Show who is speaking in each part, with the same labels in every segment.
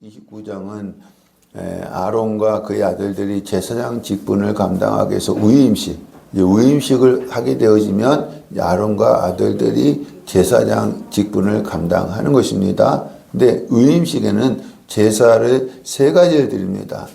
Speaker 1: 29장은 아론과 그의 아들들이 제사장 직분을 감당하기 위해서 위임식을 하게 되어지면 아론과 아들들이 제사장 직분을 감당하는 것입니다. 근데 위임식에는 제사를 세 가지를 드립니다.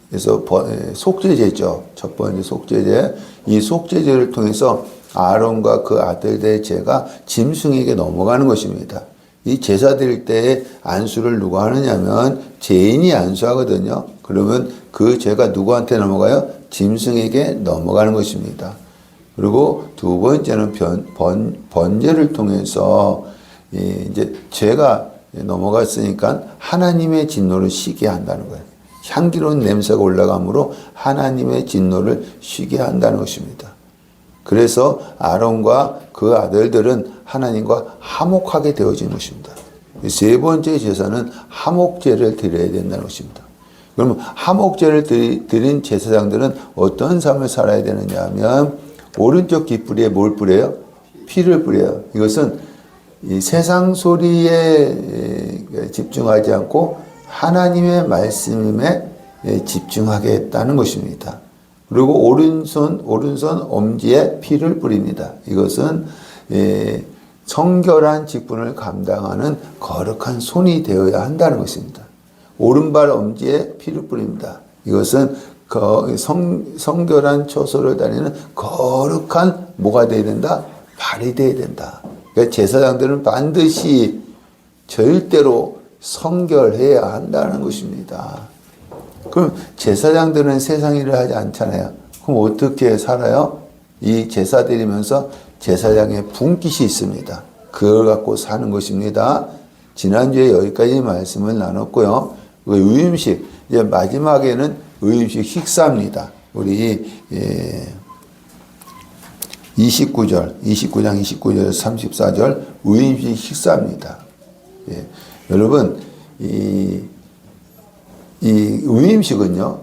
Speaker 1: 그래서 속죄제죠. 첫 번째 속죄제. 이 속죄제를 통해서 아론과 그 아들들의 죄가 짐승에게 넘어가는 것입니다. 이 제사 드릴 때에 안수를 누가 하느냐면 죄인이 안수하거든요. 그러면 그 죄가 누구한테 넘어가요? 짐승에게 넘어가는 것입니다. 그리고 두 번째는 번제를 통해서 이제 죄가 넘어갔으니까 하나님의 진노를 쉬게 한다는 거예요. 향기로운 냄새가 올라가므로 하나님의 진노를 쉬게 한다는 것입니다. 그래서 아론과 그 아들들은 하나님과 화목하게 되어진 것입니다. 세 번째 제사는 화목제를 드려야 된다는 것입니다. 그러면 화목제를 드린 제사장들은 어떤 삶을 살아야 되느냐 하면 오른쪽 깃뿌리에 뭘 뿌려요? 피를 뿌려요. 이것은 이 세상 소리에 집중하지 않고 하나님의 말씀에 집중하겠다는 것입니다. 그리고 오른손 엄지에 피를 뿌립니다. 이것은 성결한 직분을 감당하는 거룩한 손이 되어야 한다는 것입니다. 오른발 엄지에 피를 뿌립니다. 이것은 성결한 처소를 다니는 거룩한 뭐가 되어야 된다? 발이 되어야 된다. 그러니까 제사장들은 반드시 절대로 성결해야 한다는 것입니다. 그럼 제사장들은 세상 일을 하지 않잖아요. 그럼 어떻게 살아요? 이 제사 드리면서 제사장의 분깃이 있습니다. 그걸 갖고 사는 것입니다. 지난주에 여기까지 말씀을 나눴고요. 위임식, 이제 마지막에는 위임식 식사입니다. 우리 29장 29절 34절 위임식 식사입니다. 여러분 이 위임식은요,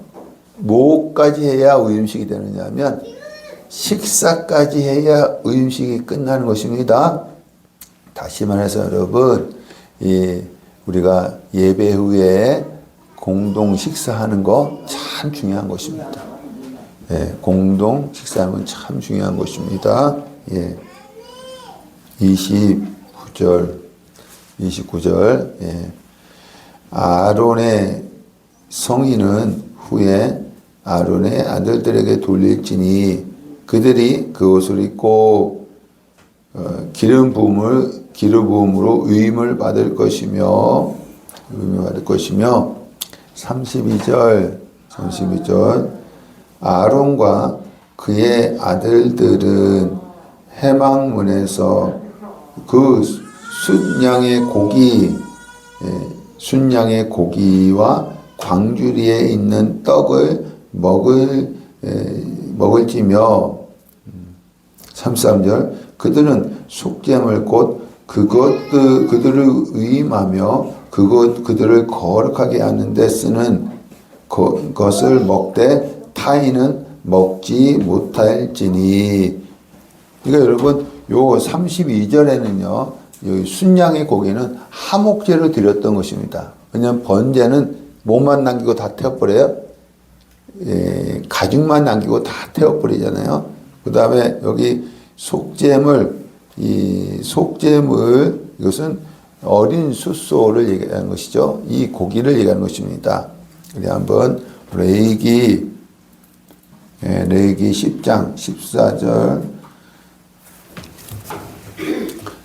Speaker 1: 뭐까지 해야 위임식이 되느냐 하면 식사까지 해야 위임식이 끝나는 것입니다. 다시 말해서 여러분, 우리가 예배 후에 공동 식사하는 거 참 중요한 것입니다. 공동 식사하는 건 참 중요한 것입니다. 29절. 아론의 성인은 후에 아론의 아들들에게 돌릴지니 그들이 그 옷을 입고 기름 부음으로 위임을 받을 것이며 32절 아론과 그의 아들들은 회막문에서 그 순양의 고기와 광주리에 있는 떡을 먹을지며 33절 그들은 속죄물 곧 그들을 위임하며 그들을 거룩하게 하는 데 쓰는 것을 먹되 타인은 먹지 못할지니. 그러니까 여러분 요 32절에는요 순양의 고기는 화목제로 드렸던 것입니다. 왜냐하면 번제는 몸만 남기고 다 태워버려요. 가죽만 남기고 다 태워버리잖아요. 그 다음에 여기 속죄물, 이것은 어린 숫소를 얘기하는 것이죠. 이 고기를 얘기하는 것입니다. 우리 한번 레위기 10장 14절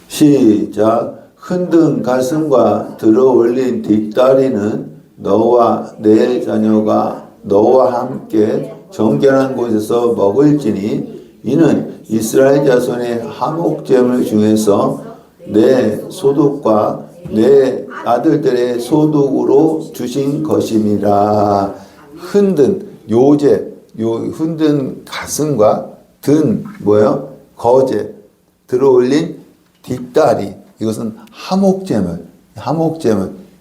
Speaker 1: 시작. 흔든 가슴과 들어 올린 뒷다리는 너와 내 자녀가 너와 함께 정결한 곳에서 먹을지니 이는 이스라엘 자손의 화목제물 중에서 내 소득과 내 아들들의 소득으로 주신 것임이라. 흔든 흔든 가슴과 든 거제 들어 올린 뒷다리, 이것은 화목제물.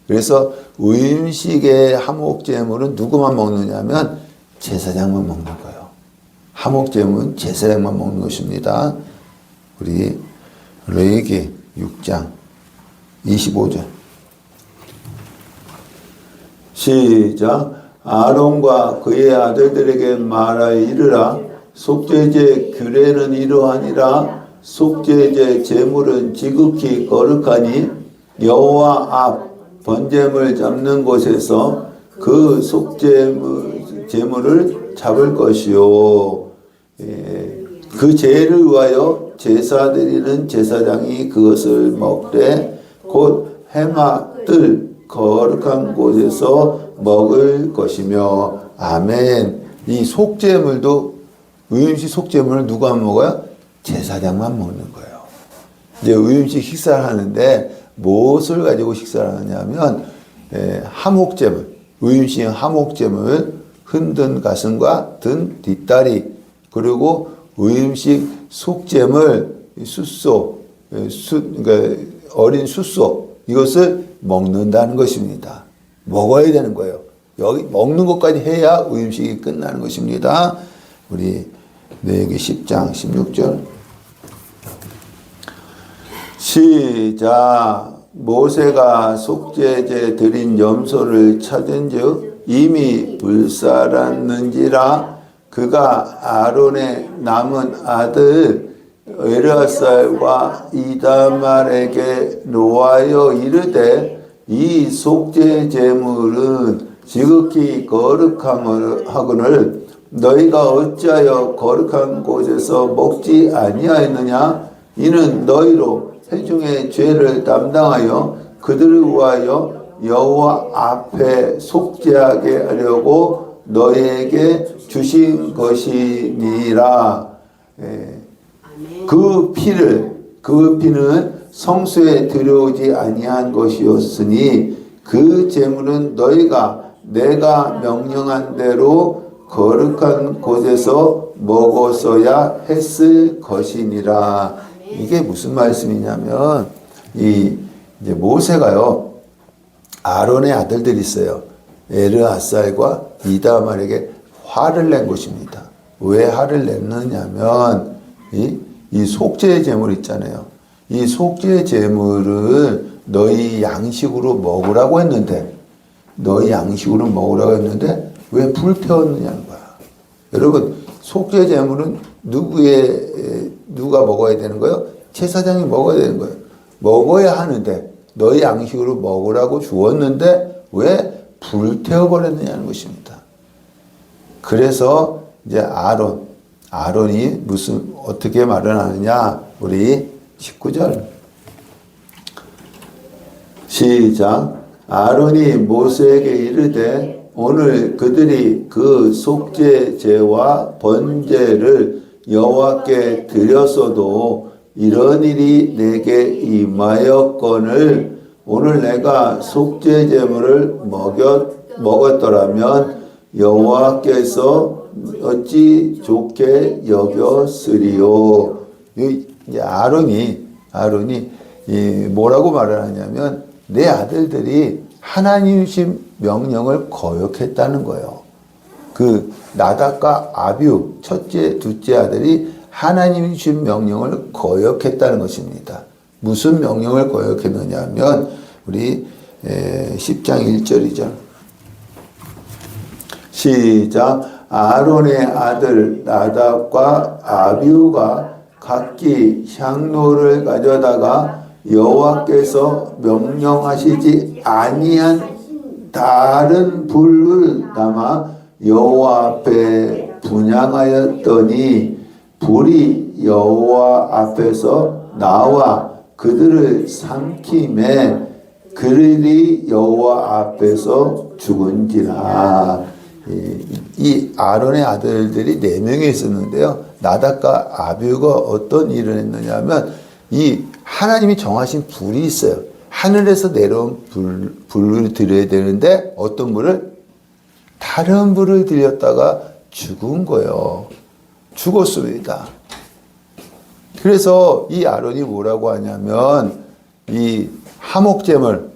Speaker 1: 그래서 위임식의 화목제물은 누구만 먹느냐면 제사장만 먹는 거예요. 화목제물은 제사장만 먹는 것입니다. 우리 레위기 6장 25절 시작. 아론과 그의 아들들에게 말하여 이르라. 속죄제 규례는 이러하니라. 속죄제 제물은 지극히 거룩하니 여호와 앞 번제물 잡는 곳에서 그 제물을 잡을 것이요. 그 죄를 위하여 제사 드리는 제사장이 그것을 먹되 곧 해마 뜰 거룩한 곳에서 먹을 것이며. 아멘. 이 속죄물도 의음식 속죄물을 누가 먹어요? 제사장만 먹는 거예요. 이제 의음식 식사를 하는데 무엇을 가지고 식사를 하냐면 하목제물, 의음식 하목제물, 흔든 가슴과 든 뒷다리, 그리고 의음식 속제물, 숫소, 그러니까 어린 숫소, 이것을 먹는다는 것입니다. 먹어야 되는 거예요. 여기 먹는 것까지 해야 의음식이 끝나는 것입니다. 우리 레위기 10장 16절 시작. 모세가 속죄제 드린 염소를 찾은즉 이미 불살았는지라. 그가 아론의 남은 아들 엘아살과 이다말에게 노하여 이르되 이 속죄 제물은 지극히 거룩하거늘 너희가 어찌하여 거룩한 곳에서 먹지 아니하였느냐. 이는 너희로 회중의 죄를 담당하여 그들을 위하여 여호와 앞에 속죄하게 하려고 너희에게 주신 것이니라. 그 피는 성소에 들여오지 아니한 것이었으니 그 제물은 너희가 내가 명령한 대로 거룩한 곳에서 먹었어야 했을 것이니라. 이게 무슨 말씀이냐면 이제 모세가요, 아론의 아들들이 있어요. 엘아살과 이다말에게 화를 낸 것입니다. 왜 화를 냈느냐면 이 속죄 제물 있잖아요. 이 속죄 제물을 너희 양식으로 먹으라고 했는데 왜 불태웠느냐는 거야. 여러분, 속죄 제물은 누가 먹어야 되는 거예요? 제사장이 먹어야 되는 거예요. 먹어야 하는데 너희 양식으로 먹으라고 주었는데 왜 불태워버렸느냐는 것입니다. 그래서 이제 아론이 어떻게 말을 하느냐. 우리 19절 시작. 아론이 모세에게 이르되 오늘 그들이 그 속죄제와 번제를 여호와께 드렸어도 이런 일이 내게 임하였거늘 오늘 내가 속죄 제물을 먹었더라면 여호와께서 어찌 좋게 여겼으리요. 이제 아론이 뭐라고 말을 하냐면 내 아들들이 하나님이신 명령을 거역했다는 거예요. 그 나답과 아비후 첫째, 둘째 아들이 하나님이 주신 명령을 거역했다는 것입니다. 무슨 명령을 거역했느냐 하면 우리 10장 1절이죠. 시작. 아론의 아들 나답과 아비후가 각기 향로를 가져다가 여호와께서 명령하시지 아니한 다른 불을 담아 여호와 앞에 분향하였더니 불이 여호와 앞에서 나와 그들을 삼키매 그들이 여호와 앞에서 죽은지라. 이 아론의 아들들이 4명이 있었는데요. 나답과 아비후가 어떤 일을 했느냐면 이 하나님이 정하신 불이 있어요. 하늘에서 내려온 불을 드려야 되는데 어떤 불을? 다른 불을 드렸다가 죽은 거예요. 죽었습니다. 그래서 이 아론이 뭐라고 하냐면 이 하목제물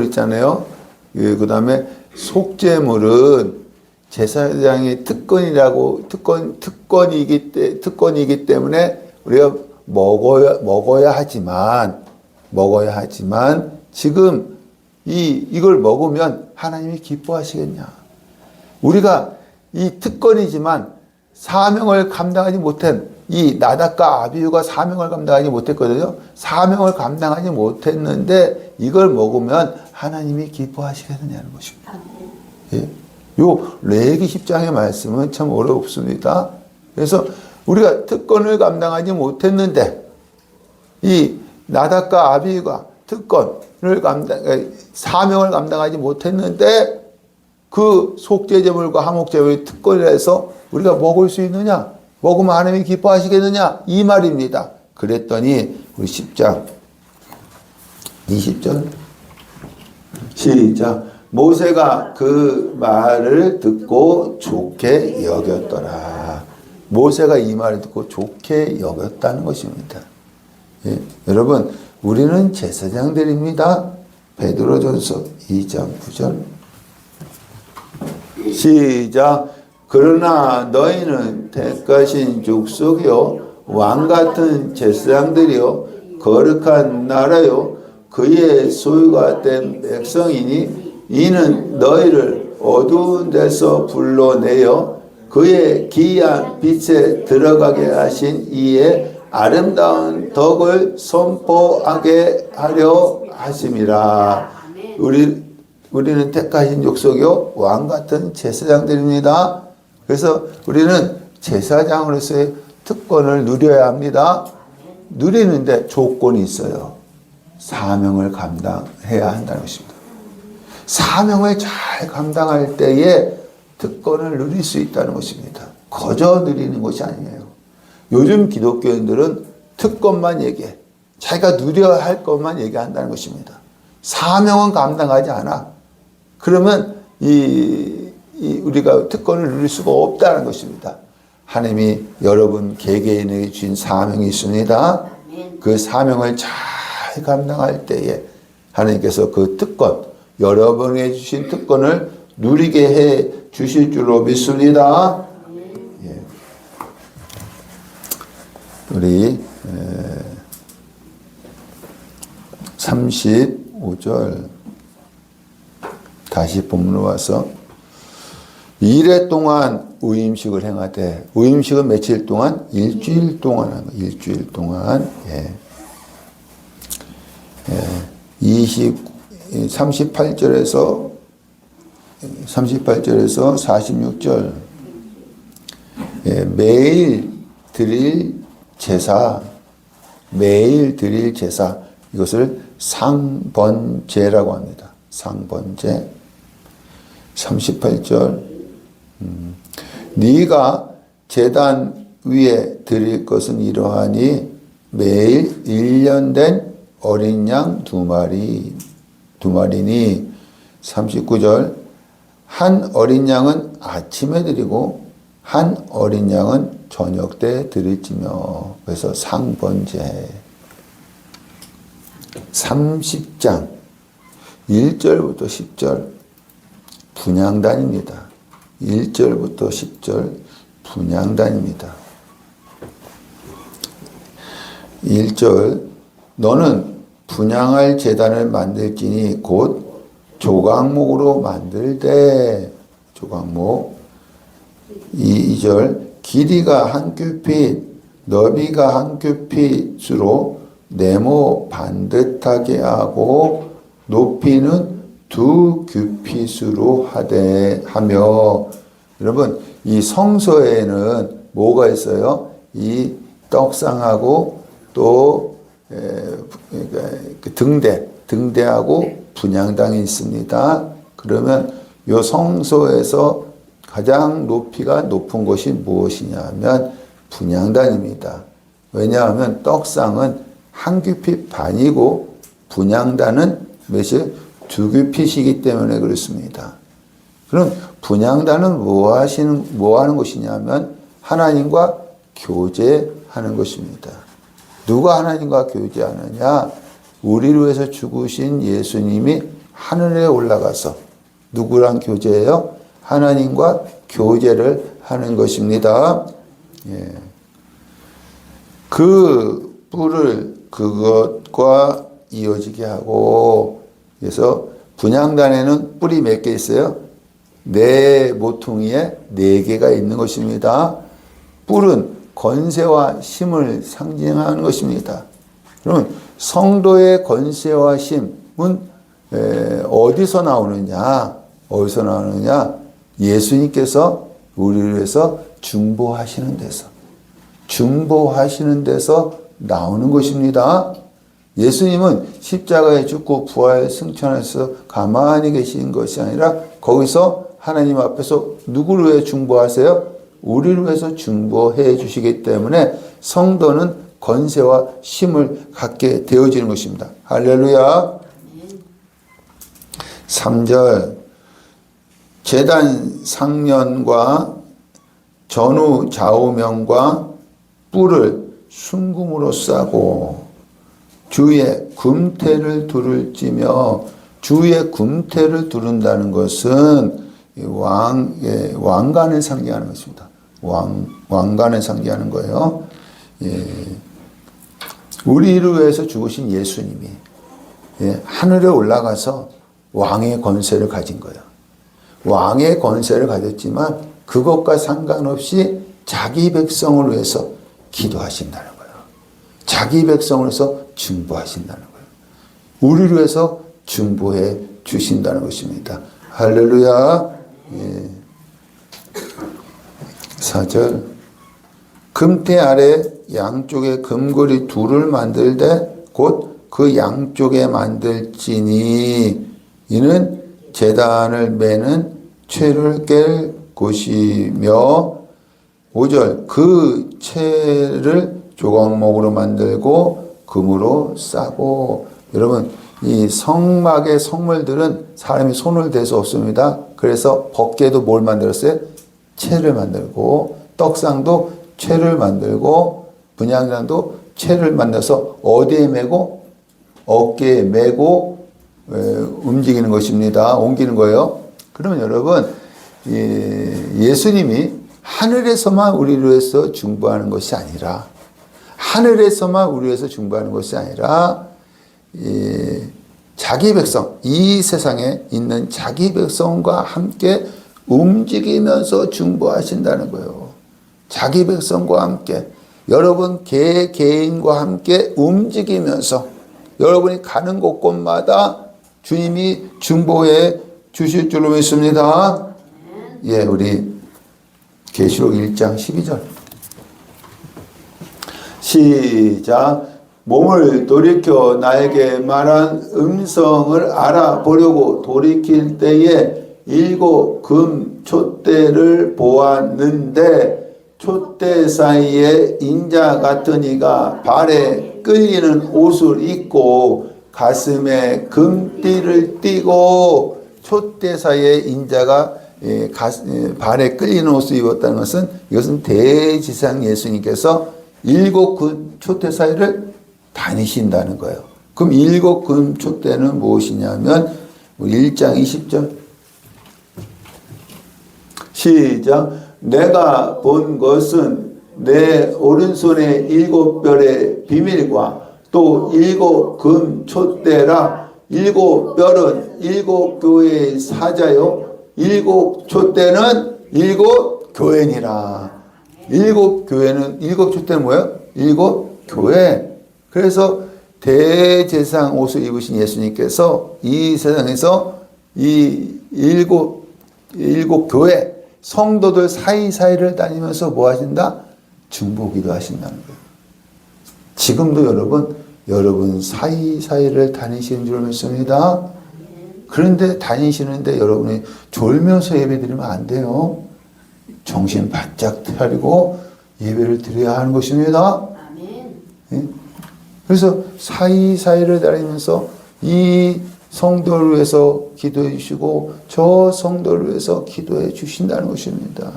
Speaker 1: 있잖아요. 그 다음에 속제물은 제사장의 특권이기 때문에 우리가 먹어야 하지만 지금 이걸 먹으면 하나님이 기뻐하시겠냐? 우리가 이 특권이지만 사명을 감당하지 못한 이 나답과 아비후가 사명을 감당하지 못했거든요. 사명을 감당하지 못했는데 이걸 먹으면 하나님이 기뻐하시겠느냐는 것입니다. 예. 요 레위기 10장의 말씀은 참 어렵습니다. 그래서 우리가 특권을 감당하지 못했는데 이 나답과 아비후가 사명을 감당하지 못했는데 그 속죄제물과 화목제물의 특권을 해서 우리가 먹을 수 있느냐? 먹으면 하나님이 기뻐하시겠느냐? 이 말입니다. 그랬더니 우리 10장 20절 시작. 모세가 그 말을 듣고 좋게 여겼더라. 모세가 이 말을 듣고 좋게 여겼다는 것입니다. 예, 여러분 우리는 제사장들입니다. 베드로전서 2장 9절 시작. 그러나 너희는 택하신 족속이요 왕같은 제사장들이요 거룩한 나라요 그의 소유가 된 백성이니 이는 너희를 어두운 데서 불러내어 그의 기이한 빛에 들어가게 하신 이의 아름다운 덕을 선포하게 하려 하심이라. 우리는 택하신 족속이요 왕 같은 제사장들입니다. 그래서 우리는 제사장으로서의 특권을 누려야 합니다. 누리는데 조건이 있어요. 사명을 감당해야 한다는 것입니다. 사명을 잘 감당할 때에 특권을 누릴 수 있다는 것입니다. 거저 누리는 것이 아니에요. 요즘 기독교인들은 특권만 얘기해. 자기가 누려야 할 것만 얘기한다는 것입니다. 사명은 감당하지 않아. 그러면 우리가 특권을 누릴 수가 없다는 것입니다. 하나님이 여러분 개개인에게 주신 사명이 있습니다. 그 사명을 잘 감당할 때에 하나님께서 그 특권, 여러분에게 주신 특권을 누리게 해 주실 줄로 믿습니다. 예. 우리 35절 다시 본문으로 와서 이래 동안 의임식을 행하되 의임식은 며칠 동안? 일주일 동안 한 거. 일주일 동안 38절에서 46절 매일 드릴 제사 이것을 상번제라고 합니다. 상번제 38절 네가 제단 위에 드릴 것은 이러하니 매일 1년 된 어린 양 두 마리니 39절 한 어린 양은 아침에 드리고 한 어린 양은 저녁 때 드릴지며. 그래서 상번제 30장 1절부터 10절 분향단입니다. 1절부터 10절 분향단입니다. 1절 너는 분향할 제단을 만들지니 곧 조각목으로 만들되 조각목 2절 길이가 한 규핏 너비가 한 규핏으로 네모 반듯하게 하고 높이는 2 규핏으로 하며. 여러분 이 성소에는 뭐가 있어요? 이 떡상하고 또 등대하고 분향당이 있습니다. 그러면 이 성소에서 가장 높이가 높은 곳이 무엇이냐면 분향단입니다. 왜냐하면 떡상은 한 규핏 반이고 분향단은 몇이 2 규핏이기 때문에 그렇습니다. 그럼 분향단은 뭐 하는 것이냐면 하나님과 교제하는 것입니다. 누가 하나님과 교제하느냐? 우리를 위해서 죽으신 예수님이 하늘에 올라가서 누구랑 교제해요? 하나님과 교제를 하는 것입니다. 예. 그 뿔을 그것과 이어지게 하고, 그래서 분향단에는 뿔이 몇 개 있어요? 네 모퉁이에 네 개가 있는 것입니다. 뿔은 권세와 힘을 상징하는 것입니다. 그러면 성도의 권세와 힘은 어디서 나오느냐? 어디서 나오느냐? 예수님께서 우리를 위해서 중보하시는 데서 나오는 것입니다. 예수님은 십자가에 죽고 부활 승천해서 가만히 계신 것이 아니라 거기서 하나님 앞에서 누구를 위해 중보하세요? 우리를 위해서 중보해 주시기 때문에 성도는 권세와 힘을 갖게 되어지는 것입니다. 할렐루야. 3절 제단 상면과 전후 좌우면과 뿔을 순금으로 싸고 주에 금태를 두를지며 주에 금태를 두른다는 것은 왕관을 상징하는 것입니다. 왕관을 상징하는 거예요. 우리를 위해서 죽으신 예수님이 하늘에 올라가서 왕의 권세를 가진 거예요. 왕의 권세를 가졌지만 그것과 상관없이 자기 백성을 위해서 기도하신다는 거예요. 자기 백성을 위해서 중보하신다는 거예요. 우리를 위해서 중보해 주신다는 것입니다. 할렐루야. 4절 금태 아래 양쪽에 금고리 둘을 만들되 곧 그 양쪽에 만들지니 이는 제단을 매는 채를 깰 곳이며 5절 그 채를 조각목으로 만들고 금으로 싸고. 여러분 이 성막의 성물들은 사람이 손을 대서 없습니다. 그래서 법궤도 뭘 만들었어요? 채를 만들고 떡상도 채를 만들고 분향단도 채를 만들어서 어디에 메고? 어깨에 메고 움직이는 것입니다. 옮기는 거예요. 그러면 여러분 예수님이 하늘에서만 우리를 위해서 중보하는 것이 아니라 하늘에서만 우리를 위해서 중보하는 것이 아니라 자기 백성, 이 세상에 있는 자기 백성과 함께 움직이면서 중보하신다는 거예요. 자기 백성과 함께 여러분 개인과 함께 움직이면서 여러분이 가는 곳곳마다 주님이 중보해 주실 줄로 믿습니다. 예, 우리 계시록 1장 12절 시작. 몸을 돌이켜 나에게 말한 음성을 알아보려고 돌이킬 때에 7 금 촛대를 보았는데 촛대 사이에 인자 같은 이가 발에 끌리는 옷을 입고 가슴에 금띠를 띠고 촛대 사이에 인자가 발에 끌리는 옷을 입었다는 것은 이것은 대지상 예수님께서 7 금 촛대 사이를 다니신다는 거예요. 그럼 7 금 촛대는 무엇이냐면 1장 20절 시작. 내가 본 것은 내 오른손에 7별의 비밀과 또 7 금 촛대라. 7별은 7 교회의 사자요 7 촛대는 7 교회니라. 7 교회는 7 촛대는 뭐예요? 7 교회. 그래서 대제사장 옷을 입으신 예수님께서 이 세상에서 이 7 교회 성도들 사이사이를 다니면서 뭐 하신다? 중보기도 하신다는 거예요. 지금도 여러분 사이사이를 다니시는 줄 믿습니다. 그런데 다니시는데 여러분이 졸면서 예배 드리면 안 돼요. 정신 바짝 차리고 예배를 드려야 하는 것입니다. 예? 그래서 사이사이를 다니면서 이 성도를 위해서 기도해 주시고 저 성도를 위해서 기도해 주신다는 것입니다.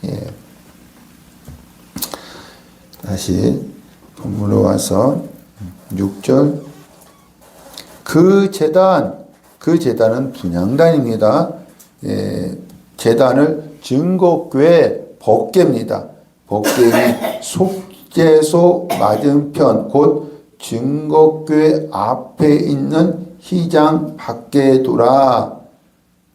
Speaker 1: 예. 다시 본문으로 와서 6절 그 제단은 분향단입니다. 예. 제단을 증거교회 법궤입니다. 법궤의 속죄소 맞은편 곧 증거교회 앞에 있는 휘장 밖에 두라.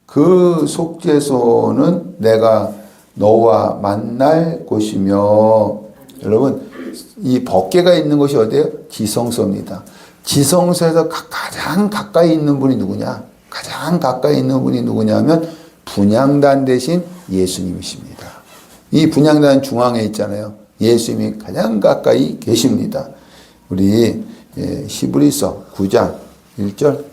Speaker 1: 그 속죄소는 내가 너와 만날 곳이며. 여러분, 이 법궤가 있는 곳이 어디예요? 지성소입니다. 지성소에서 가장 가까이 있는 분이 누구냐? 가장 가까이 있는 분이 누구냐면 분향단 대신 예수님이십니다. 이 분향단 중앙에 있잖아요. 예수님이 가장 가까이 계십니다. 우리 히브리서 9장 1절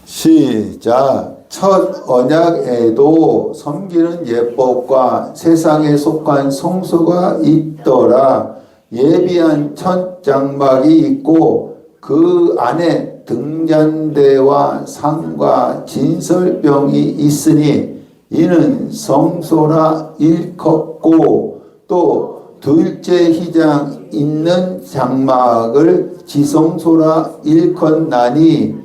Speaker 1: 시작. 첫 언약에도 섬기는 예법과 세상에 속한 성소가 있더라. 예비한 첫 장막이 있고 그 안에 등잔대와 상과 진설병이 있으니 이는 성소라 일컫고 또 둘째 휘장 있는 장막을 지성소라 일컫나니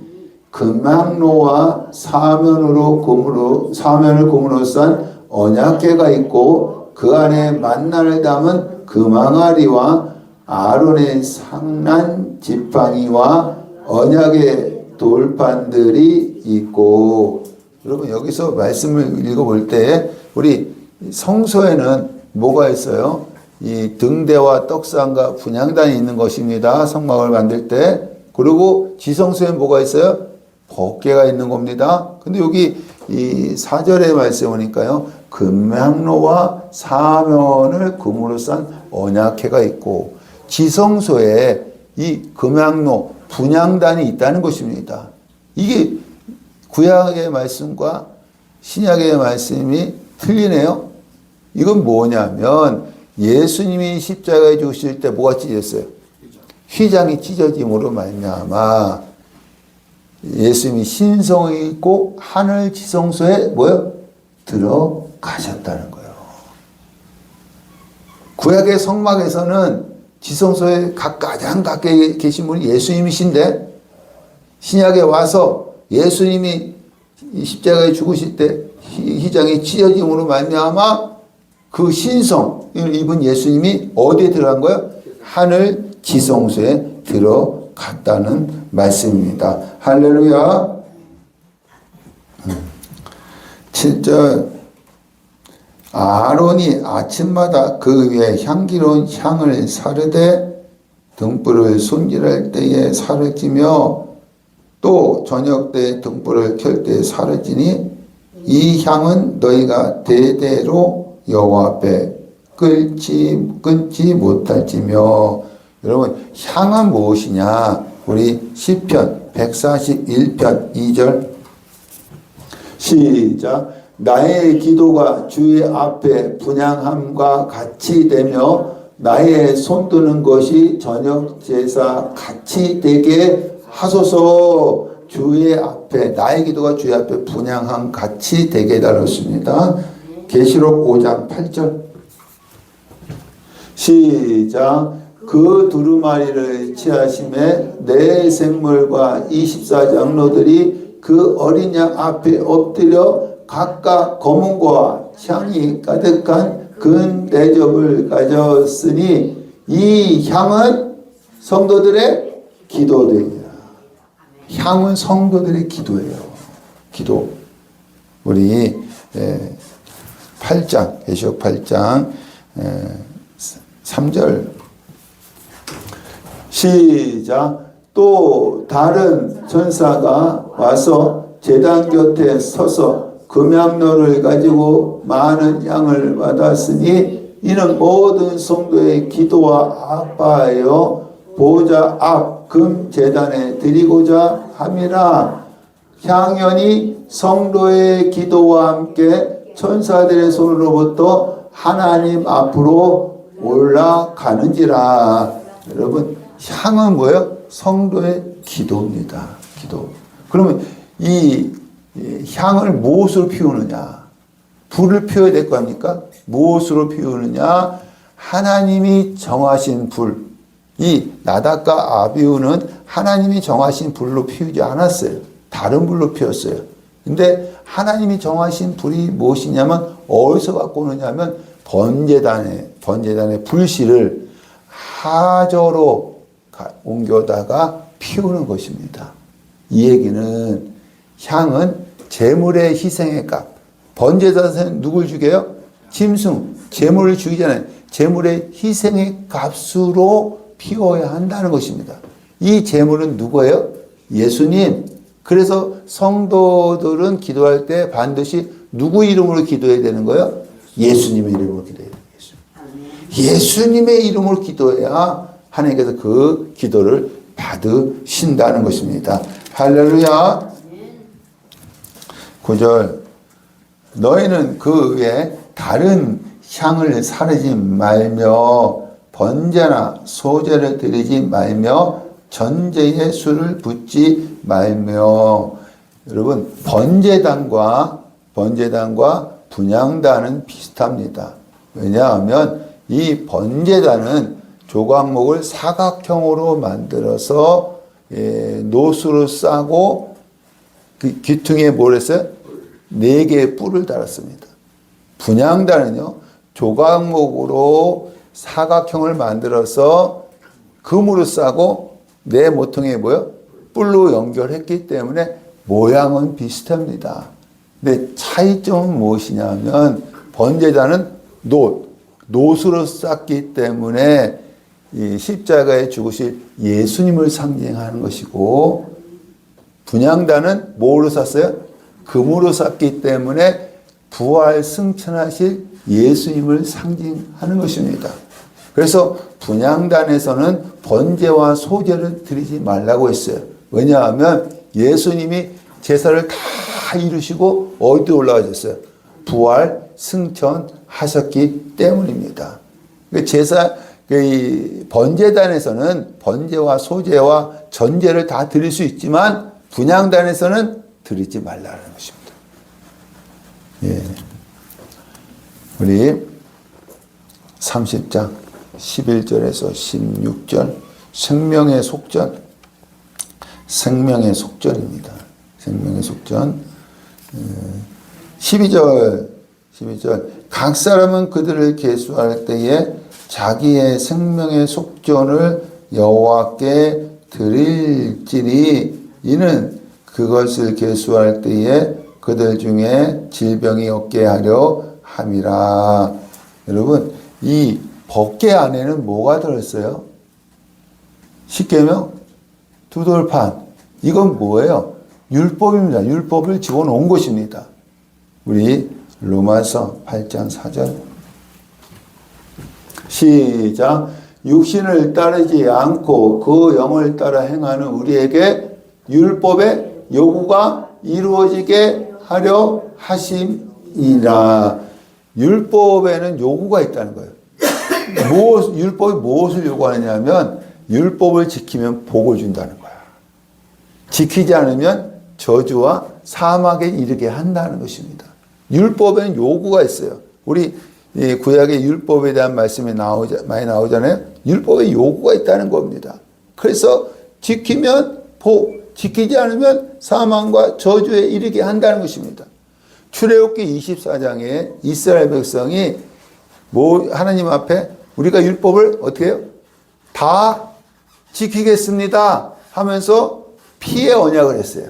Speaker 1: 금향로와 사면을 금으로 싼 언약궤가 있고 그 안에 만나를 담은 금항아리와 아론의 상난 지팡이와 언약의 돌판들이 있고. 여러분, 여기서 말씀을 읽어볼 때 우리 성소에는 뭐가 있어요? 이 등대와 떡상과 분향단이 있는 것입니다. 성막을 만들 때. 그리고 지성소에 뭐가 있어요? 법궤가 있는 겁니다. 근데 여기 이 4절의 말씀에 보니까요, 금향로와 사면을 금으로 싼 언약궤가 있고 지성소에 이 금향로 분향단이 있다는 것입니다. 이게 구약의 말씀과 신약의 말씀이 틀리네요. 이건 뭐냐면 예수님이 십자가에 죽으실 때 뭐가 찢어졌어요? 휘장이 찢어짐으로 말미암아 예수님이 신성이 있고 하늘 지성소에 뭐요? 들어가셨다는 거예요. 구약의 성막에서는 지성소에 가장 가까이 계신 분이 예수님이신데 신약에 와서 예수님이 십자가에 죽으실 때 휘장이 찢어짐으로 말미암아 그 신성을 입은 예수님이 어디에 들어간 거예요? 하늘 지성소에 들어갔다는 말씀입니다. 할렐루야. 7절 아론이 아침마다 그 위에 향기로운 향을 사르되 등불을 손질할 때에 사르지며 또 저녁 때 등불을 켤 때 사르지니 이 향은 너희가 대대로 여호와 앞에 끊지 못할지며. 여러분, 향은 무엇이냐? 우리 시편 141편 2절 시작. 나의 기도가 주의 앞에 분향함과 같이 되며 나의 손드는 것이 저녁 제사 같이 되게 하소서. 주의 앞에, 나의 기도가 주의 앞에 분향함 같이 되게 달았습니다. 계시록 5장 8절 시작. 그 두루마리를 취하심에 내 생물과 24장로들이 그 어린 양 앞에 엎드려 각각 검은과 향이 가득한 근 대접을 가졌으니 이 향은 성도들의 기도들이야. 향은 성도들의 기도예요. 기도. 우리 8장, 계시록 8장 3절 시작. 또 다른 전사가 와서 제단 곁에 서서 금향로를 가지고 많은 양을 받았으니 이는 모든 성도의 기도와 아파하여 보좌 앞 금 제단에 드리고자 함이라. 향연이 성도의 기도와 함께 천사들의 손으로부터 하나님 앞으로 올라가는지라. 여러분, 향은 뭐예요? 성도의 기도입니다. 기도. 그러면 이 향을 무엇으로 피우느냐? 불을 피워야 될 거 아닙니까? 무엇으로 피우느냐? 하나님이 정하신 불. 이 나답과 아비후는 하나님이 정하신 불로 피우지 않았어요. 다른 불로 피웠어요. 근데 하나님이 정하신 불이 무엇이냐면 어디서 갖고 오느냐면 번제단의 불씨를 하저로 옮겨다가 피우는 것입니다. 이 얘기는 향은 제물의 희생의 값. 번제자는 누굴 죽여요? 짐승, 제물을 죽이잖아요. 제물의 희생의 값으로 피워야 한다는 것입니다. 이 제물은 누구예요? 예수님. 그래서 성도들은 기도할 때 반드시 누구 이름으로 기도해야 되는 거예요? 예수님의 이름으로 기도해야 돼요. 예수님의 이름으로 기도해야 하나님께서 그 기도를 받으신다는 것입니다. 할렐루야. 9절. 너희는 그 외에 다른 향을 사르지 말며 번제나 소제를 드리지 말며 전제에 술을 붓지 말며. 여러분, 번제단과 분향단은 비슷합니다. 왜냐하면 이 번제단은 조각목을 사각형으로 만들어서 노수로 싸고 그 귀퉁이에 뭘 했어요? 4개의 뿔을 달았습니다. 분향단은요, 조각목으로 사각형을 만들어서 금으로 싸고 내 모퉁이에 뭐요? 뿔로 연결했기 때문에 모양은 비슷합니다. 근데 차이점은 무엇이냐면 번제단은 노수로 쌌기 때문에 이 십자가에 죽으실 예수님을 상징하는 것이고, 분향단은 뭐로 쌌어요? 금으로 쌌기 때문에 부활 승천하실 예수님을 상징하는 것입니다. 그래서 분향단에서는 번제와 소제를 드리지 말라고 했어요. 왜냐하면 예수님이 제사를 다 이루시고 어디 올라가셨어요? 부활 승천하셨기 때문입니다. 번제단에서는 번제와 소제와 전제를 다 드릴 수 있지만 분향단에서는 드리지 말라는 것입니다. 예. 우리 30장 11절에서 16절 생명의 속전, 생명의 속전입니다. 생명의 속전. 12절 각 사람은 그들을 계수할 때에 자기의 생명의 속전을 여호와께 드릴지니 이는 그것을 계수할 때에 그들 중에 질병이 없게 하려 함이라. 여러분, 이 법궤 안에는 뭐가 들었어요? 십계명, 두돌판. 이건 뭐예요? 율법입니다. 율법을 집어넣은 것입니다. 우리 로마서 8장 4절 시작. 육신을 따르지 않고 그 영을 따라 행하는 우리에게 율법의 요구가 이루어지게 하려 하심이라. 율법에는 요구가 있다는 거예요. 율법이 무엇을 요구하느냐면 율법을 지키면 복을 준다는 거야. 지키지 않으면 저주와 사막에 이르게 한다는 것입니다. 율법에는 요구가 있어요. 우리 구약의 율법에 대한 말씀이 많이 나오잖아요. 율법에 요구가 있다는 겁니다. 그래서 지키면 복, 지키지 않으면 사망과 저주에 이르게 한다는 것입니다. 출애굽기 24장에 이스라엘 백성이 하나님 앞에 우리가 율법을 어떻게 해요? 다 지키겠습니다 하면서 피의 언약을 했어요.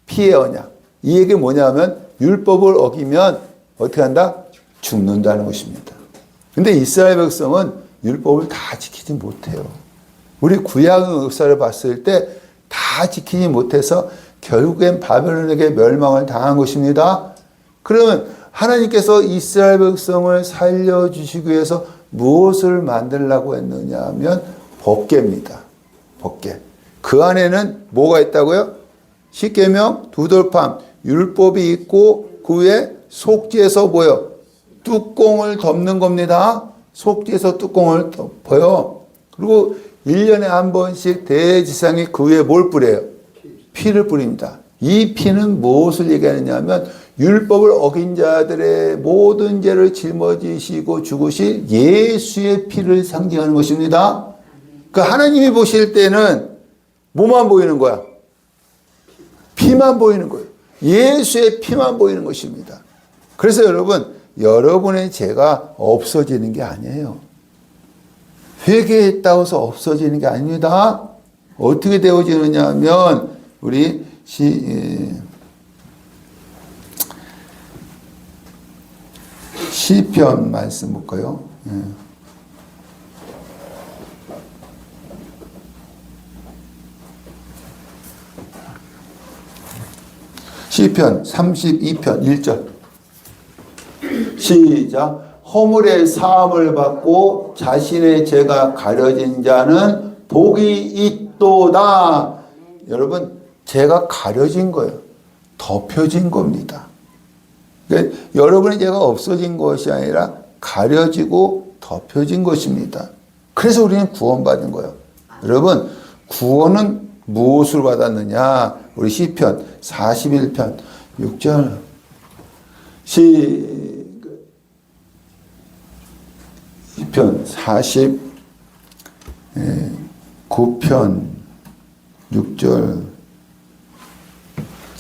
Speaker 1: 피의 언약. 이 얘기 뭐냐면 율법을 어기면 어떻게 한다? 죽는다는 것입니다. 근데 이스라엘 백성은 율법을 다 지키지 못해요. 우리 구약 역사를 봤을 때 다 지키지 못해서 결국엔 바벨론에게 멸망을 당한 것입니다. 그러면 하나님께서 이스라엘 백성을 살려주시기 위해서 무엇을 만들려고 했느냐 하면 법궤입니다. 법궤. 그 안에는 뭐가 있다고요? 십계명, 두돌판, 율법이 있고 그 위에 속죄서 뭐요? 뚜껑을 덮는 겁니다. 속죄서 뚜껑을 덮어요. 그리고 1년에 한 번씩 대지상이 그 위에 뭘 뿌려요? 피를 뿌립니다. 이 피는 무엇을 얘기하느냐 하면 율법을 어긴 자들의 모든 죄를 짊어지시고 죽으실 예수의 피를 상징하는 것입니다. 그 하나님이 보실 때는 뭐만 보이는 거야? 피만 보이는 거예요. 예수의 피만 보이는 것입니다. 그래서 여러분의 죄가 없어지는 게 아니에요. 회개했다고 해서 없어지는 게 아닙니다. 어떻게 되어지느냐 하면 우리 시편 말씀 볼까요? 시편 32편 1절 시작. 허물의 사함을 받고 자신의 죄가 가려진 자는 복이 있도다. 여러분, 죄가 가려진 거예요. 덮여진 겁니다. 그러니까 여러분의 죄가 없어진 것이 아니라 가려지고 덮여진 것입니다. 그래서 우리는 구원받은 거예요. 여러분, 구원은 무엇으로 받았느냐? 우리 시편 41편 6절 시편 49편 6절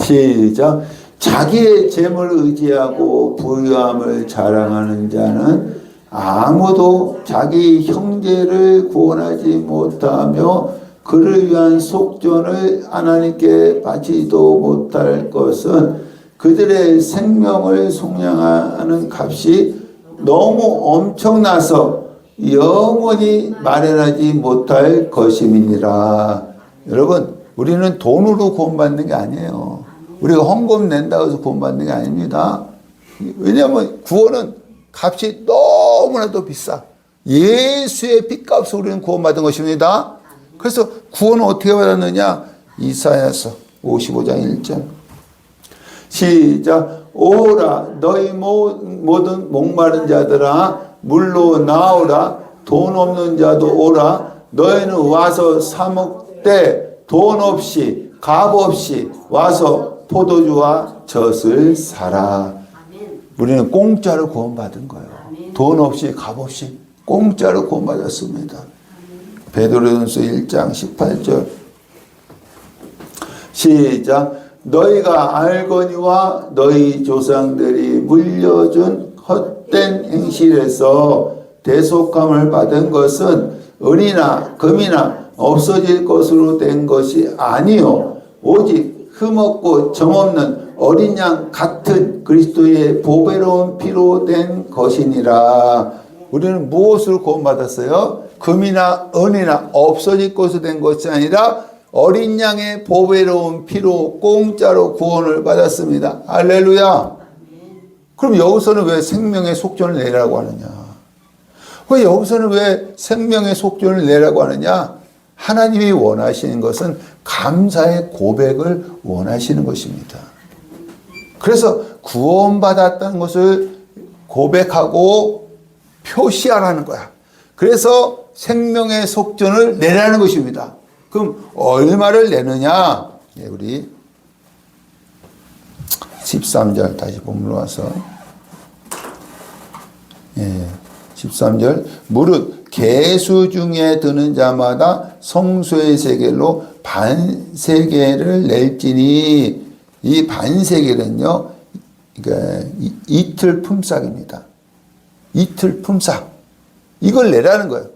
Speaker 1: 시작. 자기의 재물을 의지하고 부유함을 자랑하는 자는 아무도 자기 형제를 구원하지 못하며 그를 위한 속전을 하나님께 바치지도 못할 것은 그들의 생명을 속량하는 값이 너무 엄청나서 영원히 마련하지 못할 것임이니라. 여러분, 우리는 돈으로 구원받는 게 아니에요. 우리가 헌금 낸다고 해서 구원받는 게 아닙니다. 왜냐하면 구원은 값이 너무나도 비싸. 예수의 핏값으로 우리는 구원받은 것입니다. 그래서 구원은 어떻게 받았느냐? 이사야서 55장 1절 시작. 오라 너희 모든 목마른 자들아 물로 나오라. 돈 없는 자도 오라. 너희는 와서 사 먹되 돈 없이 값 없이 와서 포도주와 젖을 사라. 우리는 공짜로 구원받은 거예요. 돈 없이 값 없이 공짜로 구원받았습니다. 베드로전서 1장 18절 시작. 너희가 알거니와 너희 조상들이 물려준 헛된 행실에서 대속함을 받은 것은 은이나 금이나 없어질 것으로 된 것이 아니요 오직 흠없고 점없는 어린 양 같은 그리스도의 보배로운 피로 된 것이니라. 우리는 무엇으로 구원받았어요? 금이나 은이나 없어질 것으로 된 것이 아니라 어린 양의 보배로운 피로 공짜로 구원을 받았습니다. 할렐루야. 그럼 여기서는 왜 생명의 속전을 내라고 하느냐? 왜 여기서는 왜 생명의 속전을 내라고 하느냐? 하나님이 원하시는 것은 감사의 고백을 원하시는 것입니다. 그래서 구원받았다는 것을 고백하고 표시하라는 거야. 그래서 생명의 속전을 내라는 것입니다. 그럼 얼마를 내느냐? 예, 우리 13절 다시 본문으로 와서 13절 무릇 계수 중에 드는 자마다 성소의 세겔로 반세겔을 낼지니. 이 반세겔은요, 그러니까 이틀 품삯입니다. 이틀 품삯. 이걸 내라는 거예요.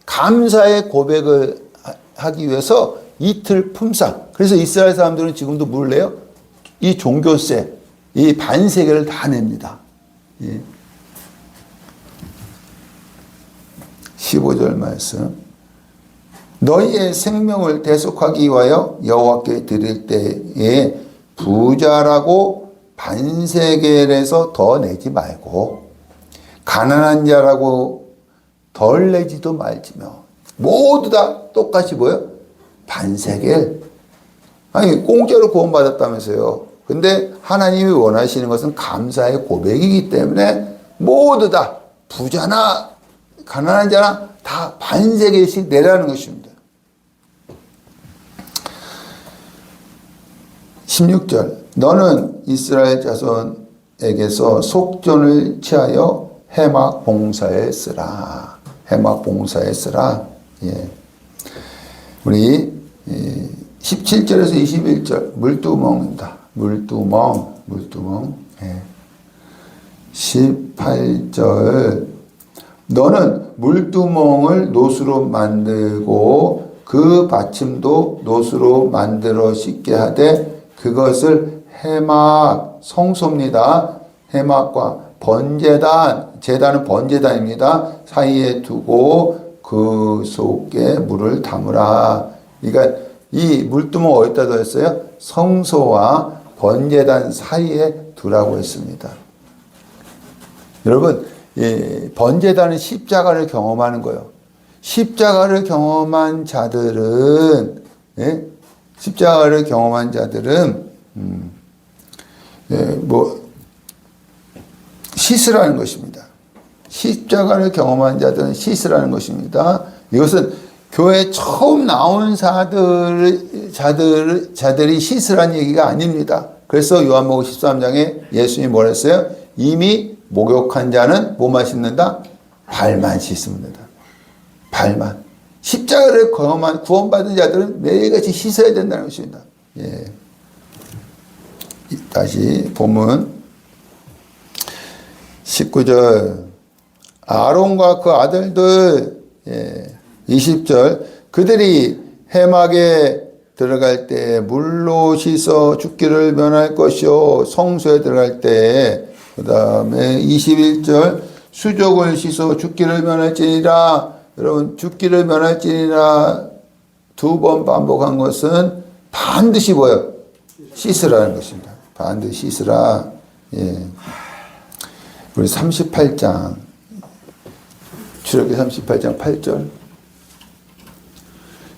Speaker 1: 감사의 고백을 하기 위해서 이틀 품삯. 그래서 이스라엘 사람들은 지금도 뭘 내요? 이 종교세, 이 반세겔을 다 냅니다. 예. 15절 말씀. 너희의 생명을 대속하기 위하여 여호와께 드릴 때에 부자라고 반세겔에서 더 내지 말고 가난한 자라고 덜 내지도 말지며. 모두 다 똑같이 뭐예요? 반세겔. 아니 공짜로 구원받았다면서요. 근데 하나님이 원하시는 것은 감사의 고백이기 때문에 모두 다 부자나 가난한 자나 다 반세겔씩 내라는 것입니다. 16절 너는 이스라엘 자손에게서 속전을 취하여 해막 봉사에 쓰라. 해막 봉사에 쓰라. 예. 우리 17절에서 21절 물두멍입니다. 물두멍. 예. 18절 너는 물두멍을 노수로 만들고 그 받침도 노수로 만들어 씻게 하되 그것을 해막 성소입니다. 해막과 번제단, 제단은 번제단입니다. 사이에 두고 그 속에 물을 담으라. 그러니까 이 물두멍 어디다 뒀어요? 성소와 번제단 사이에 두라고 했습니다. 여러분, 번제단은 십자가를 경험하는 거예요. 십자가를 경험한 자들은, 십자가를 경험한 자들은, 씻으라는 것입니다. 십자가를 경험한 자들은 씻으라는 것입니다. 이것은 교회에 처음 나온 자들이 씻으라는 얘기가 아닙니다. 그래서 요한복음 13장에 예수님이 뭐라 했어요? 이미 목욕한 자는 뭐만 씻는다? 발만 씻습니다. 발만. 십자가를 경험한 구원받은 자들은 매일같이 씻어야 된다는 것입니다. 예. 다시 본문 19절 아론과 그 아들들 20절 그들이 해막에 들어갈 때 물로 씻어 죽기를 면할 것이요 성소에 들어갈 때 그 다음에 21절 수족을 씻어 죽기를 면할지니라. 여러분 죽기를 면할지니라 두 번 반복한 것은 반드시 뭐예요? 씻으라는 것입니다. 반드시 씻으라. 예. 우리 38장 출애굽기 38장 8절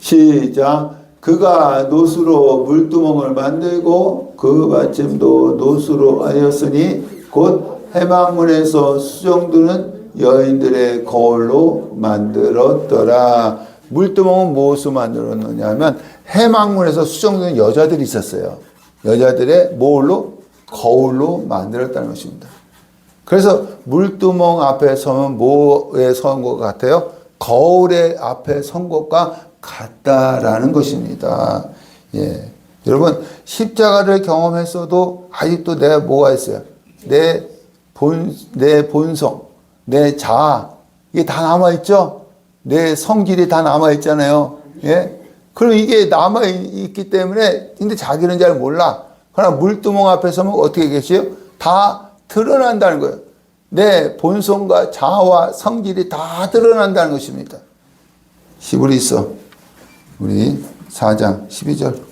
Speaker 1: 시작. 그가 노수로 물두멍을 만들고 그 받침도 노수로 하였으니 곧 해막문에서 수정두는 여인들의 거울로 만들었더라. 물두멍은 무엇으로 만들었느냐 하면 해막문에서 수정두는 여자들이 있었어요. 여자들의 뭘로? 거울로 만들었다는 것입니다. 그래서 물두멍 앞에 서면 뭐에 선 것 같아요? 거울의 앞에 선 것과 같다라는 것입니다. 예. 여러분, 십자가를 경험했어도 아직도 내가 뭐가 있어요? 내 본성, 내 자아, 이게 다 남아있죠? 내 성질이 다 남아있잖아요. 예? 그럼 이게 남아있기 때문에, 근데 자기는 잘 몰라. 그러나 물두멍 앞에 서면 어떻게 계세요? 다 드러난다는 거예요. 내 본성과 자아와 성질이 다 드러난다는 것입니다. 히브리서 우리 4장 12절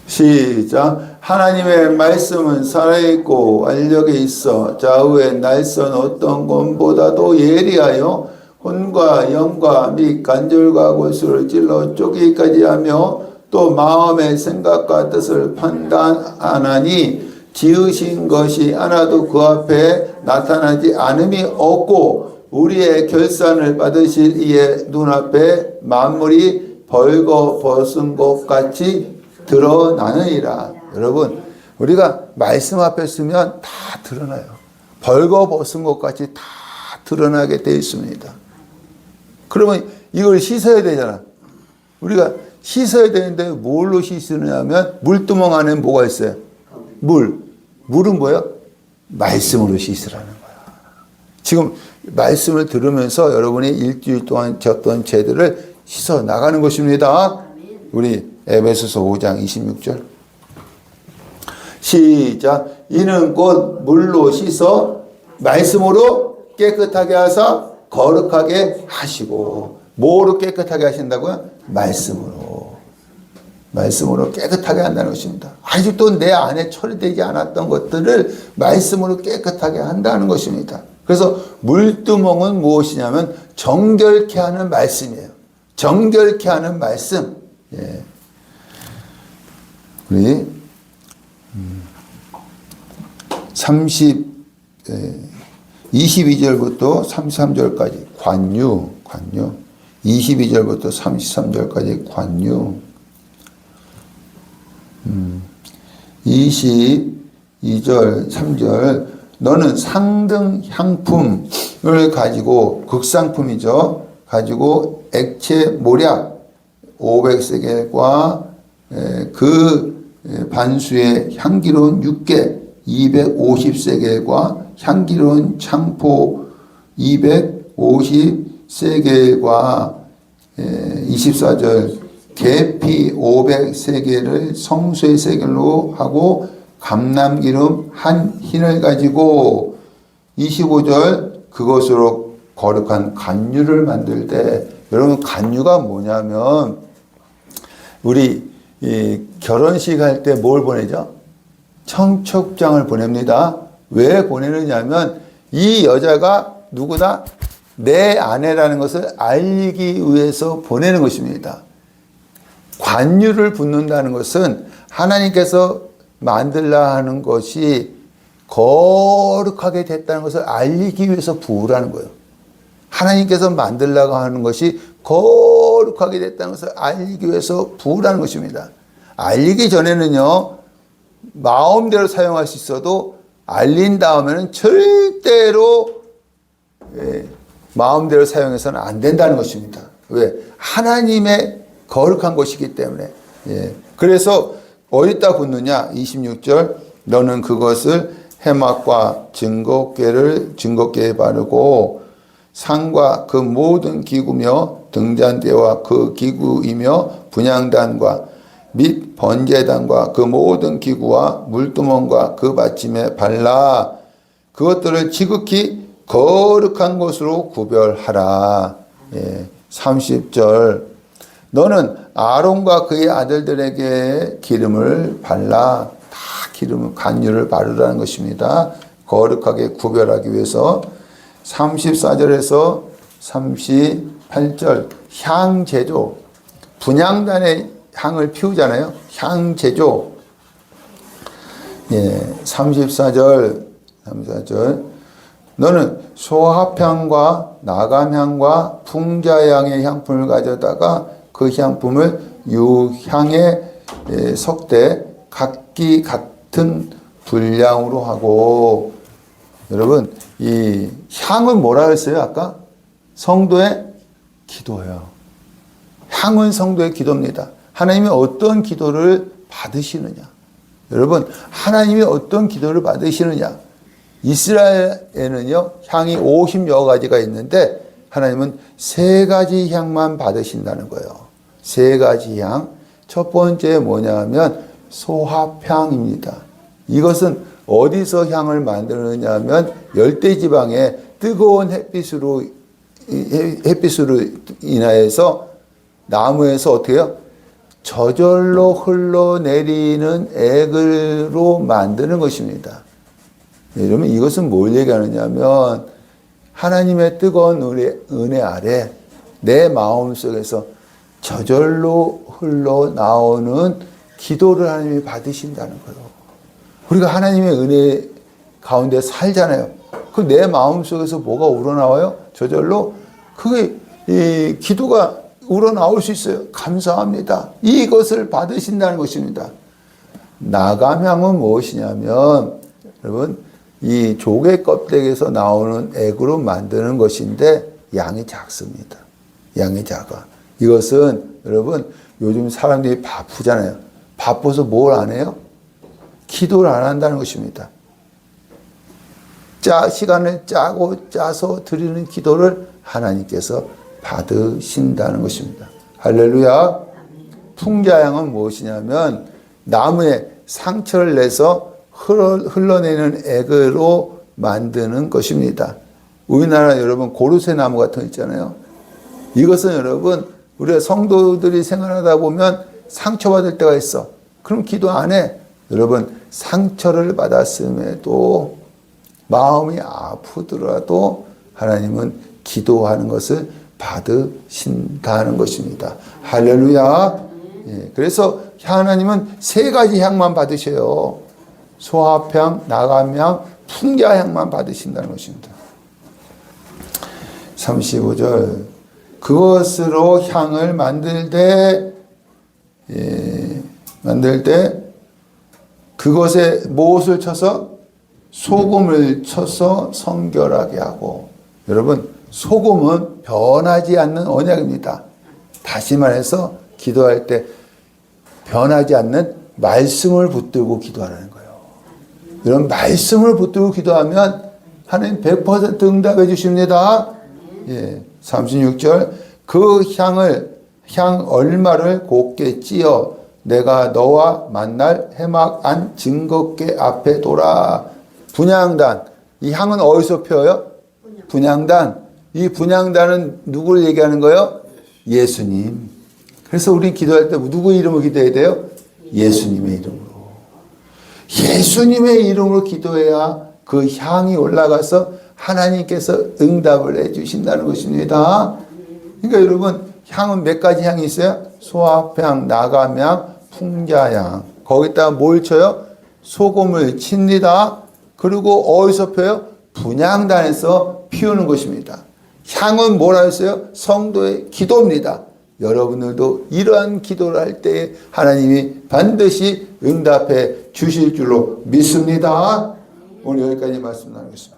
Speaker 1: 시작. 하나님의 말씀은 살아있고 알력에 있어 좌우의 날선 어떤 것보다도 예리하여 혼과 영과 및 관절과 골수를 찔러 쪼개기까지 하며 또 마음의 생각과 뜻을 판단하나니 지으신 것이 하나도 그 앞에 나타나지 않음이 없고 우리의 결산을 받으실 이의 눈앞에 만물이 벌거 벗은 것 같이 드러나느니라. 여러분, 우리가 말씀 앞에 쓰면 다 드러나요. 벌거 벗은 것 같이 다 드러나게 되어 있습니다. 그러면 이걸 씻어야 되잖아. 우리가 씻어야 되는데 뭘로 씻느냐 하면 물두멍 안에 뭐가 있어요? 물은 뭐예요? 말씀으로 씻으라는 거야. 지금 말씀을 들으면서 여러분이 일주일 동안 졌던 죄들을 씻어 나가는 것입니다. 우리 에베소서 5장 26절 시작. 이는 곧 물로 씻어 말씀으로 깨끗하게 하사 거룩하게 하시고. 뭐로 깨끗하게 하신다고요? 말씀으로 깨끗하게 한다는 것입니다. 아직도 내 안에 처리되지 않았던 것들을 말씀으로 깨끗하게 한다는 것입니다. 그래서 물두멍은 무엇이냐면 정결케 하는 말씀이에요. 정결케 하는 말씀. 예. 우리 22절부터 33절까지 관유 22절부터 33절까지 관유 22절 3절 너는 상등 향품을 가지고 극상품이죠. 가지고 액체 모략 500세겔과 그 반수의 향기로운 육개 250세겔과 향기로운 창포 250세겔과 24절 계피 500세겔을 성소의 세겔로 하고 감람기름 한 흰을 가지고 25절 그것으로 거룩한 간유를 만들 때 여러분 간유가 뭐냐면 우리 결혼식 할 때 뭘 보내죠? 청첩장을 보냅니다. 왜 보내느냐면 이 여자가 누구다? 내 아내라는 것을 알리기 위해서 보내는 것입니다. 관유를 붓는다는 것은 하나님께서 만들라 하는 것이 거룩하게 됐다는 것을 알리기 위해서 부으라는 거예요. 하나님께서 만들라고 하는 것이 거룩하게 됐다는 것을 알리기 위해서 부으라는 것입니다. 알리기 전에는요, 마음대로 사용할 수 있어도 알린 다음에는 절대로 마음대로 사용해서는 안 된다는 것입니다. 왜? 하나님의 거룩한 것이기 때문에. 그래서 어디다 붓느냐? 26절 너는 그것을 해막과 증거궤에 바르고 상과 그 모든 기구며 등잔대와 그 기구이며 분향단과 및 번제단과 그 모든 기구와 물두멍과 그 받침에 발라 그것들을 지극히 거룩한 것으로 구별하라. 30절 너는 아론과 그의 아들들에게 기름을 발라 다 기름을 간유를 바르라는 것입니다. 거룩하게 구별하기 위해서 34절에서 38절 향 제조 분향단에 향을 피우잖아요. 향 제조 34절 너는 소합향과 나감향과 풍자향의 향품을 가져다가 그 향품을 유향에 섞되 각기 같은 분량으로 하고 여러분 이 향은 뭐라 했어요 아까? 성도의 기도예요. 향은 성도의 기도입니다. 하나님이 어떤 기도를 받으시느냐 여러분 하나님이 어떤 기도를 받으시느냐 이스라엘에는요 향이 50여 가지가 있는데 하나님은 3가지 향만 받으신다는 거예요. 3가지 향. 첫 번째 뭐냐면 소합향입니다. 이것은 어디서 향을 만드느냐 하면 열대지방에 뜨거운 햇빛으로 인하여서 나무에서 어떻게 해요? 저절로 흘러내리는 액으로 만드는 것입니다. 여러분 이것은 뭘 얘기하느냐면 하나님의 뜨거운 은혜 아래 내 마음속에서 저절로 흘러나오는 기도를 하나님이 받으신다는 거예요. 우리가 하나님의 은혜 가운데 살잖아요. 그 내 마음속에서 뭐가 우러나와요? 저절로 그게 이 기도가 우러나올 수 있어요. 감사합니다. 이것을 받으신다는 것입니다. 나감향은 무엇이냐면 여러분 이 조개 껍데기에서 나오는 액으로 만드는 것인데 양이 작습니다. 양이 작아. 이것은 여러분 요즘 사람들이 바쁘잖아요. 바빠서 뭘 안 해요? 기도를 안 한다는 것입니다. 시간을 짜서 드리는 기도를 하나님께서 받으신다는 것입니다. 할렐루야. 풍자향은 무엇이냐면 나무에 상처를 내서 흘러내는 액으로 만드는 것입니다. 우리나라 여러분 고르쇠 나무 같은 거 있잖아요. 이것은 여러분 우리가 성도들이 생활하다 보면 상처받을 때가 있어. 그럼 기도 안 해. 여러분 상처를 받았음에도 마음이 아프더라도 하나님은 기도하는 것을 받으신다는 것입니다. 할렐루야. 그래서 하나님은 3가지 향만 받으셔요. 소합향, 나감향, 풍자향만 받으신다는 것입니다. 35절 그것으로 향을 만들 때 그것에 무엇을 쳐서? 소금을 쳐서 성결하게 하고 여러분 소금은 변하지 않는 언약입니다. 다시 말해서 기도할 때 변하지 않는 말씀을 붙들고 기도하라는 거예요. 이런 말씀을 붙들고 기도하면 하나님 100% 응답해 주십니다. 36절 그 향 얼마를 곱게 찌어 내가 너와 만날 해막 안 증거께 앞에 둬라. 분향단. 이 향은 어디서 펴요? 분향단. 이 분향단은 누구를 얘기하는 거예요? 예수님. 그래서 우리 기도할 때 누구 이름으로 기도해야 돼요? 예수님의 이름으로. 예수님의 이름으로 기도해야 그 향이 올라가서 하나님께서 응답을 해 주신다는 것입니다. 그러니까 여러분, 향은 몇 가지 향이 있어요? 소합향, 나감향, 풍자향. 거기다가 뭘 쳐요? 소금을 칩니다. 그리고 어디서 펴요? 분향단에서 피우는 것입니다. 향은 뭐라 했어요? 성도의 기도입니다. 여러분들도 이러한 기도를 할 때 하나님이 반드시 응답해 주실 줄로 믿습니다. 오늘 여기까지 말씀 나누겠습니다.